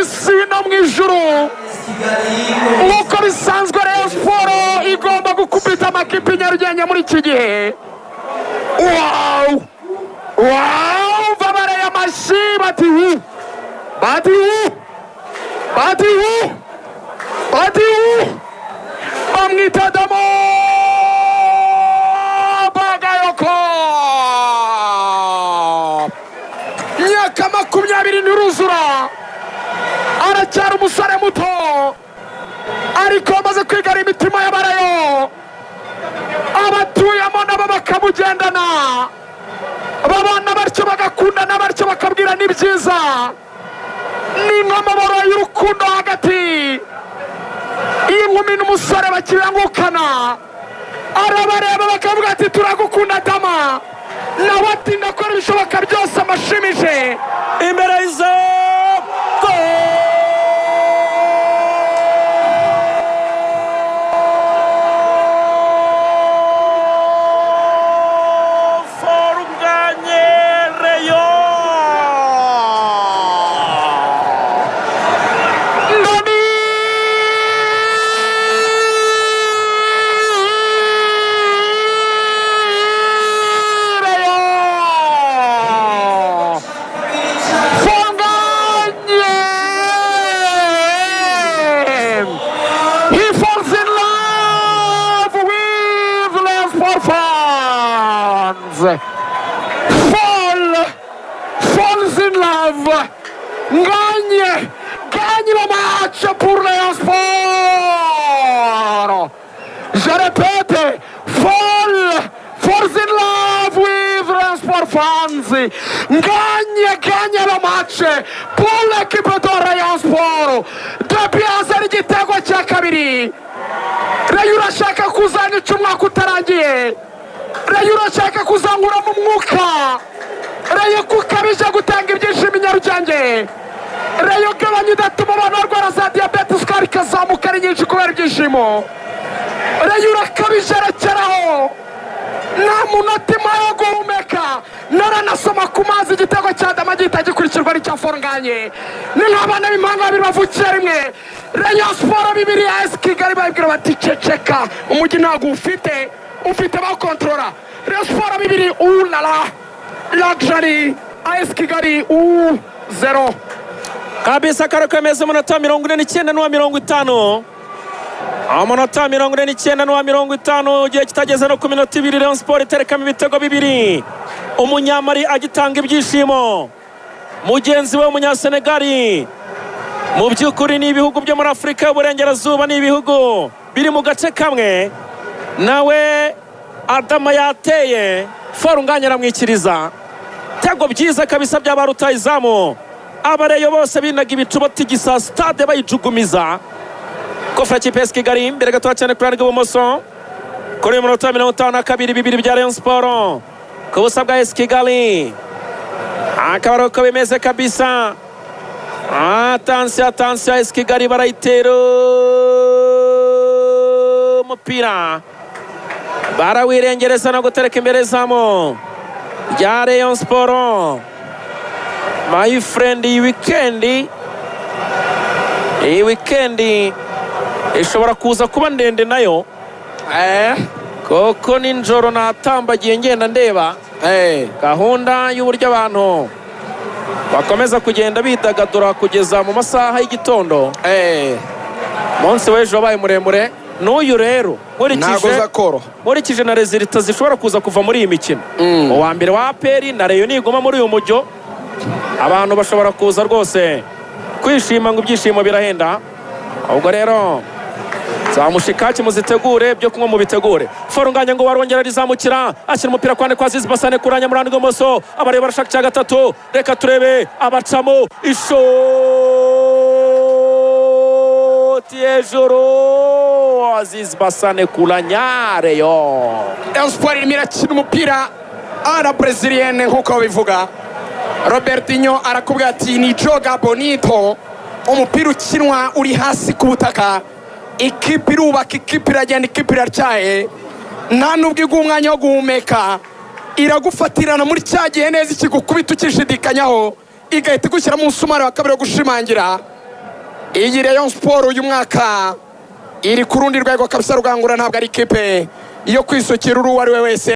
isi no mu ijuru nk'uko bisanzwe Rayon Sport igomba gukubita amakipe Nyarugenge muri iki gihe. Babareye amashyi bamwita Damo Bagayoko. Myaka 20 ntiruzura, aracyari umusore muto ariko amaze kwigara imitima y'abarayo, abatuyemo nabo bakamugendana, babana batyo bagakundana batyo bakabwira ni byiza. Ni nk'amaboro y'urukundo hagati y'inkumi n'umusore bakibangukana, arabareba bakavuga ati turagukunda Dama, nawe ati ndakora ibishoboka byose amashimije imbere y'izo falls in love. Gagne le match pour Rayon Sport. Je répète, falls in love with Rayon Sport fans. Gagne le match pour l'équipe de Rayon Sport. Depuis azari igitego cya kabiri. Rayon urashaka kuzanyica umwaka utarangiye. Rayon urashaka kuzangura mu mwuka. Rayon kukabije gutanga ibyishimo Nyarugenge. Rayon gabanya idatuma abantu barwara za diabete, sukari ikazamuka ari nyinshi kubera ibyishimo. Rayon urakabije arekeraho, nta munotima yo guhumeka. Naranasoma ku mazi igitego cya Dama gihita gikurikirwa n'icya Forunganye. Ni nk'abana b'impanga babiri bavukiye rimwe. Rayon Sport 2 ya AS Kigali babwira bati ceceka, umujyi ntabwo ufite bakontorora. Rayon Sport 2 ulala luxury, AS Kigali 0 kabisa. Karakomeza umunota 49 n'uwa 50, amanota 49 n'uwa 50, igihe kitageze no ku minota 2 Rayon Sport iterekamo ibitego 2. Umunyamari agitanga ibyishimo, mugenzi we umunyasenegali. Mu by'ukuri ni ibihugu byo muri Afurika y'Uburengerazuba, ni ibihugu biri mu gace kamwe. Nawe Adama yateye, Forunganye aramwikiriza. Tego byiza kabisa byaba rutayizamu. Abareyo bose binaga ibicubo tigisa stade bayijugumiza. Kofra Chipes Kigali imbere gato cyane kuri rw'ibumoso. Kuri minota 52 bibiri bya Rayon Sport. Ku busa bwa AS Kigali. Akabaro ko bimeze kabisa. Attention AS Kigali barayitero umupira. Barawirengereza no gutereka imbere zamo ya Rayon Sport. My friend, iyi weekend ishobora kuza kuba ndende nayo. Koko ninjoro natambagiye ngenda ndeba gahunda y'uburyo abantu bakomeza kugenda bidagadura kugeza mu masaha y'igitondo. Munsi w'ejo wabaye muremure. N'uyu rero nkurikije na resulta zishobora kuza kuva muri iyi mikino, uwa mbere wa APR na Rayon nigoma muri uyu mujyo, abantu bashobora kuza rwose kwishima ngo ibyishimo birahenda. Ubwo rero zamushikaki muzitegure, byo kunywa mu bitegure. Forunganye ngo warongera rizamukira, ashyira umupira kwande kwa Aziz Basane kuranya murandi gomoso. Abareba barashaka cya gatatu, reka turebe abacamo ishoti ejoro. Aziz Basane kuranya Rayon Sport irimo irakina umupira ara Brazilienne nk'uko babivuga. Robertinho arakubwira ati ni joga bonito, umupira ukinwa uri hasi ku butaka. Ikipe irubaka, ikipe iragenda, ikipe iracyaye, nta nubwo iguha umwanya wo guhumeka. Iragufatirana muri cya gihe neza ikigukubita ukishidikanyaho, igahita igushyira mu nsumari wa kabiri wo gushimangira. iyi Rayon Sport uyu mwaka iri ku rundi rwego kabisa Rugangura, ntabwo ari ikipe yo kwisukira uwo ari we wese.